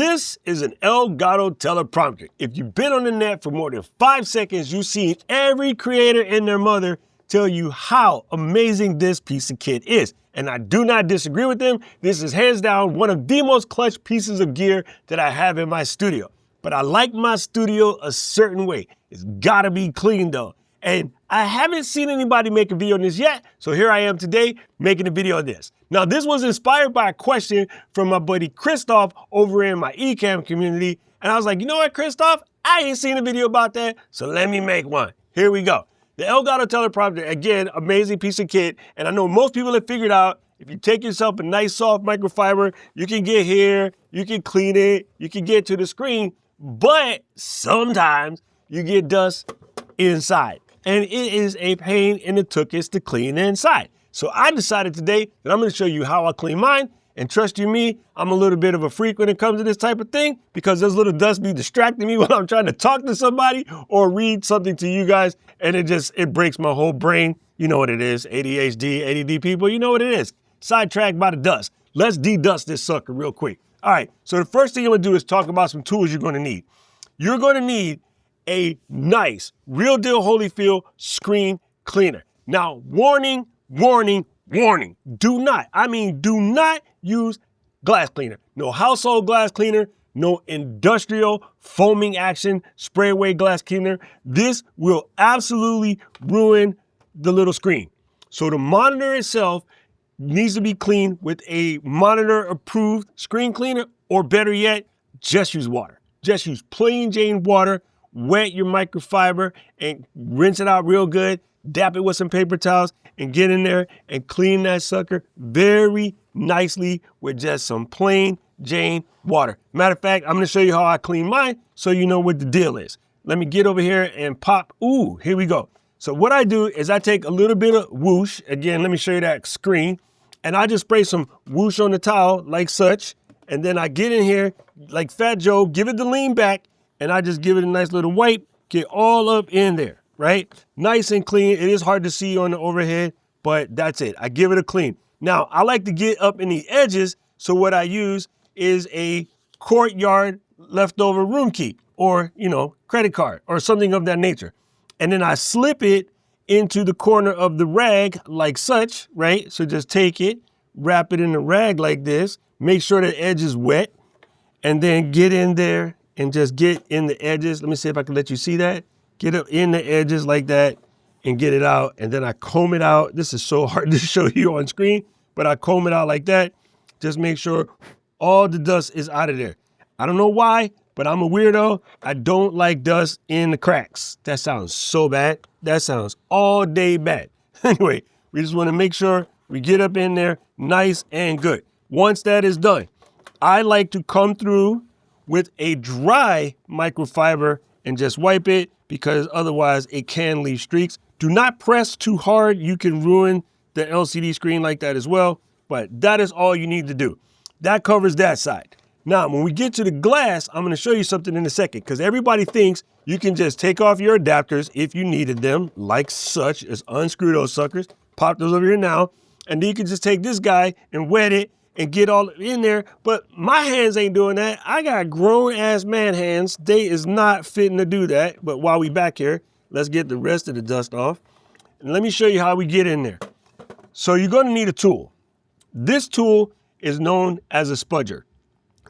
This is an Elgato Teleprompter. If you've been on the net for more than 5 seconds, you've seen every creator and their mother tell you how amazing this piece of kit is. And I do not disagree with them. This is hands down one of the most clutch pieces of gear that I have in my studio. But I like my studio a certain way. It's gotta be clean though. And I haven't seen anybody make a video on this yet, so here I am today making a video on this. Now, this was inspired by a question from my buddy Christoph over in my Ecamm community, and I was like, you know what, Christoph? I ain't seen a video about that, so let me make one. Here we go. The Elgato Teleprompter, again, amazing piece of kit, and I know most people have figured out if you take yourself a nice soft microfiber, you can get here, you can clean it, you can get to the screen, but sometimes you get dust inside. And it is a pain in the tuchus to clean the inside. So I decided today that I'm gonna show you how I clean mine. And trust you me, I'm a little bit of a freak when it comes to this type of thing because those little dust be distracting me when I'm trying to talk to somebody or read something to you guys. And it breaks my whole brain. You know what it is, ADHD, ADD people, you know what it is. Sidetracked by the dust. Let's de-dust this sucker real quick. All right, so the first thing I'm gonna do is talk about some tools you're gonna need. You're gonna need a nice, real deal Holyfield screen cleaner. Now, warning, warning, warning. Do not use glass cleaner. No household glass cleaner, no industrial foaming action spray away glass cleaner. This will absolutely ruin the little screen. So the monitor itself needs to be cleaned with a monitor approved screen cleaner, or better yet, just use water. Just use plain Jane water. Wet your microfiber and rinse it out real good, dap it with some paper towels and get in there and clean that sucker very nicely with just some plain Jane water. Matter of fact, I'm gonna show you how I clean mine so you know what the deal is. Let me get over here and pop, ooh, here we go. So what I do is I take a little bit of whoosh, again, let me show you that screen, and I just spray some whoosh on the towel like such, and then I get in here like Fat Joe, give it the lean back, and I just give it a nice little wipe, get all up in there, right? Nice and clean. It is hard to see on the overhead, but that's it. I give it a clean. Now, I like to get up in the edges, so what I use is a courtyard leftover room key or, credit card or something of that nature. And then I slip it into the corner of the rag like such, right? So just take it, wrap it in the rag like this, make sure the edge is wet, and then get in there and just get in the edges. Let me see if I can let you see that. Get up in the edges like that and get it out. And then I comb it out. This is so hard to show you on screen, but I comb it out like that. Just make sure all the dust is out of there. I don't know why, but I'm a weirdo. I don't like dust in the cracks. That sounds so bad. That sounds all day bad. Anyway, we just want to make sure we get up in there nice and good. Once that is done, I like to come through with a dry microfiber and just wipe it because otherwise it can leave streaks. Do not press too hard. You can ruin the LCD screen like that as well, but that is all you need to do. That covers that side. Now, when we get to the glass, I'm gonna show you something in a second because everybody thinks you can just take off your adapters if you needed them, like such, as unscrew those suckers, pop those over here now, and then you can just take this guy and wet it and get all in there, but my hands ain't doing that. I got grown ass man hands. They is not fitting to do that. But while we back here, let's get the rest of the dust off. And let me show you how we get in there. So you're gonna need a tool. This tool is known as a spudger.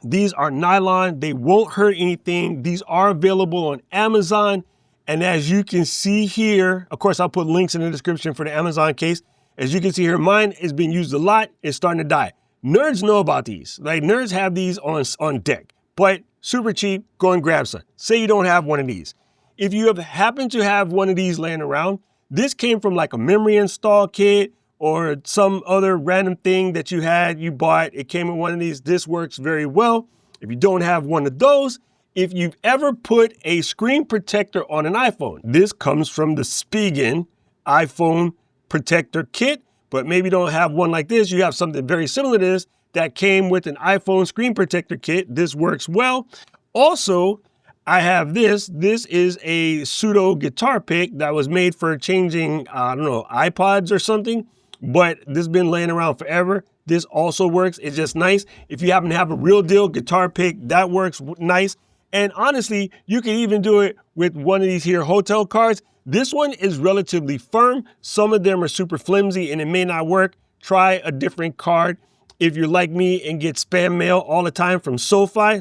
These are nylon, they won't hurt anything. These are available on Amazon. And as you can see here, of course, I'll put links in the description for the Amazon case. As you can see here, mine is being used a lot. It's starting to die. Nerds know about these. Like nerds have these on deck, but super cheap, go and grab some. Say you don't have one of these. If you happen to have one of these laying around, this came from like a memory install kit or some other random thing that you bought. It came in one of these. This works very well. If you don't have one of those, if you've ever put a screen protector on an iPhone, this comes from the Spudger iPhone protector kit. But maybe you don't have one like this, you have something very similar to this that came with an iPhone screen protector kit. This works well. Also, I have this. This is a pseudo guitar pick that was made for changing, I don't know, iPods or something, but this has been laying around forever. this also works. It's just nice. If you happen to have a real deal guitar pick, that works nice. And honestly, you can even do it with one of these here hotel cards. This one is relatively firm. Some of them are super flimsy and it may not work. Try a different card. If you're like me and get spam mail all the time from SoFi,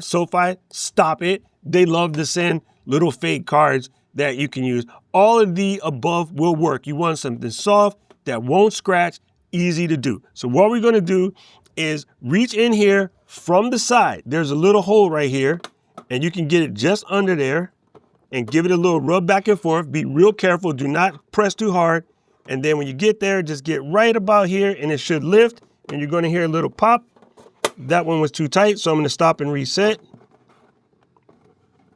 stop it. They love to send little fake cards that you can use. All of the above will work. You want something soft that won't scratch, easy to do. So what we're gonna do is reach in here from the side. There's a little hole right here and you can get it just under there and give it a little rub back and forth. Be real careful, do not press too hard. And then when you get there, just get right about here and it should lift and you're gonna hear a little pop. That one was too tight, so I'm gonna stop and reset.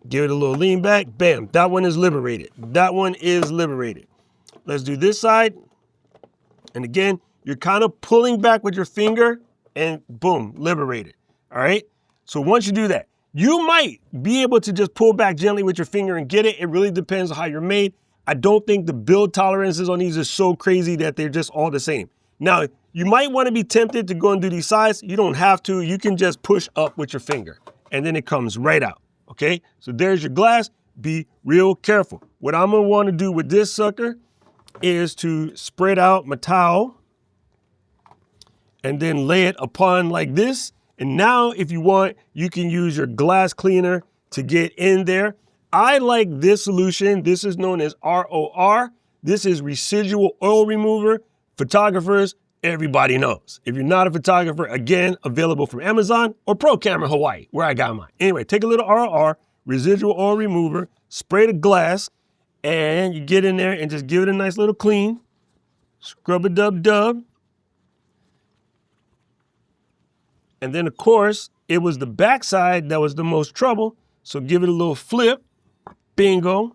Give it a little lean back, bam, that one is liberated. That one is liberated. Let's do this side. And again, you're kind of pulling back with your finger and boom, liberated, all right? So once you do that, you might be able to just pull back gently with your finger and get it. It really depends on how you're made. I don't think the build tolerances on these are so crazy that they're just all the same. Now, you might want to be tempted to go and do these sides. You don't have to. You can just push up with your finger and then it comes right out, okay? So there's your glass. Be real careful. What I'm going to want to do with this sucker is to spread out my towel and then lay it upon like this. And now if you want, you can use your glass cleaner to get in there. I like this solution. This is known as ROR. This is residual oil remover. Photographers, everybody knows. If you're not a photographer, again, available from Amazon or Pro Camera Hawaii, where I got mine. Anyway, take a little ROR, residual oil remover, spray the glass, and you get in there and just give it a nice little clean. Scrub-a-dub-dub. And then, of course, it was the backside that was the most trouble. So give it a little flip, bingo,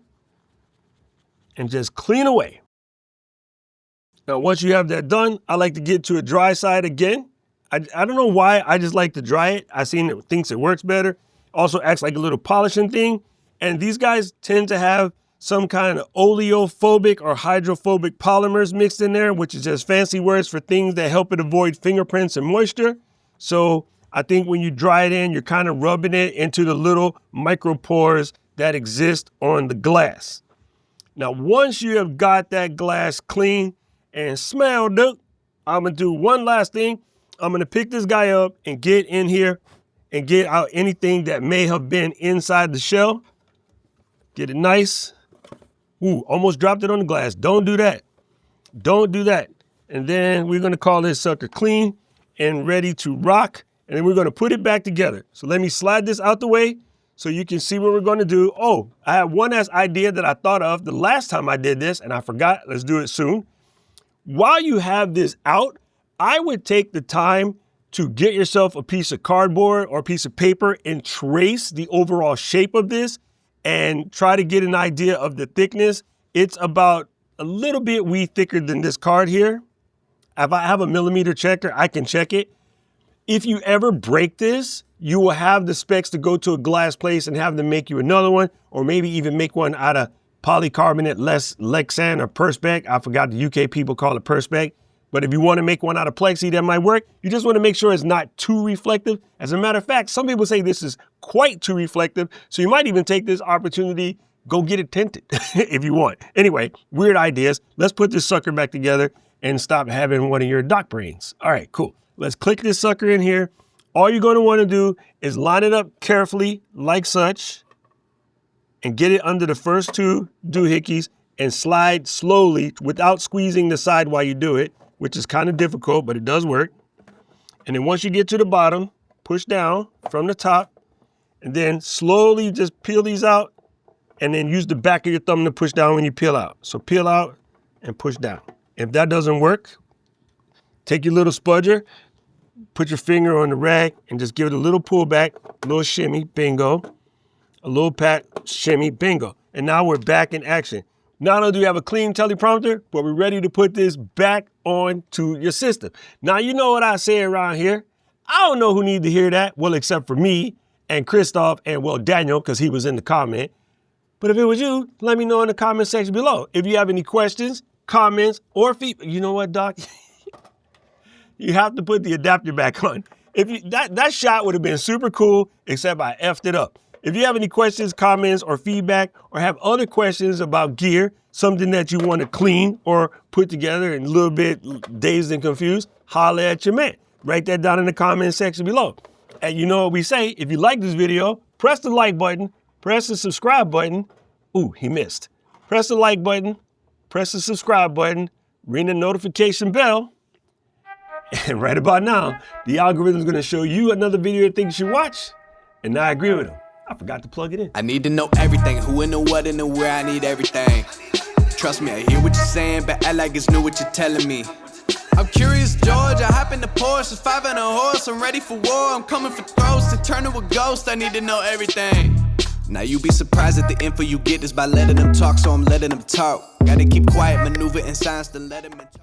and just clean away. Now, once you have that done, I like to get to a dry side again. I don't know why, I just like to dry it. I've seen it thinks it works better. Also acts like a little polishing thing. And these guys tend to have some kind of oleophobic or hydrophobic polymers mixed in there, which is just fancy words for things that help it avoid fingerprints and moisture. So I think when you dry it in, you're kind of rubbing it into the little micropores that exist on the glass. Now, once you have got that glass clean and smelled up, I'm gonna do one last thing. I'm gonna pick this guy up and get in here and get out anything that may have been inside the shell. Get it nice. Ooh, almost dropped it on the glass. Don't do that. Don't do that. And then we're gonna call this sucker clean and ready to rock. And then we're gonna put it back together. So let me slide this out the way so you can see what we're gonna do. Oh, I have one last idea that I thought of the last time I did this and I forgot. Let's do it soon. While you have this out, I would take the time to get yourself a piece of cardboard or a piece of paper and trace the overall shape of this and try to get an idea of the thickness. It's about a little bit thicker than this card here. If I have a millimeter checker, I can check it. If you ever break this, you will have the specs to go to a glass place and have them make you another one, or maybe even make one out of polycarbonate, less Lexan or Perspex. I forgot the UK people call it Perspex. But if you want to make one out of plexi, that might work. You just want to make sure it's not too reflective. As a matter of fact, some people say this is quite too reflective. So you might even take this opportunity, go get it tinted if you want. Anyway, weird ideas. Let's put this sucker back together and stop having one of your doc brains. All right, cool. Let's click this sucker in here. All you're going to want to do is line it up carefully like such and get it under the first two doohickeys and slide slowly without squeezing the side while you do it, which is kind of difficult, but it does work. And then once you get to the bottom, push down from the top and then slowly just peel these out and then use the back of your thumb to push down when you peel out. So peel out and push down. If that doesn't work, take your little spudger, put your finger on the rag and just give it a little pull back, a little shimmy, bingo. A little pat, shimmy, bingo. And now we're back in action. Not only do we have a clean teleprompter, but we're ready to put this back onto your system. Now, you know what I say around here. I don't know who need to hear that, well, except for me and Christoph and, well, Daniel, because he was in the comment. But if it was you, let me know in the comment section below. If you have any questions, comments, or feedback. You know what, Doc? you have to put the adapter back on. If you, that shot would have been super cool, except I effed it up. If you have any questions, comments, or feedback, or have other questions about gear, something that you want to clean or put together and a little bit dazed and confused, holla at your man. Write that down in the comment section below. And you know what we say, if you like this video, press the like button, press the subscribe button. Ooh, he missed. Press the like button, press the subscribe button, ring the notification bell. And right about now, the algorithm is going to show you another video you think you should watch. And I agree with him. I forgot to plug it in. I need to know everything, who and the what and the where, I need everything. Trust me, I hear what you're saying, but act like it's new what you're telling me. I'm curious, George, I hop in the Porsche, it's 5 and a horse, I'm ready for war, I'm coming for throats, to turn to a ghost, I need to know everything. Now you be surprised at the info you get is by letting them talk, so I'm letting them talk. Gotta keep quiet, maneuver in silence to let them talk.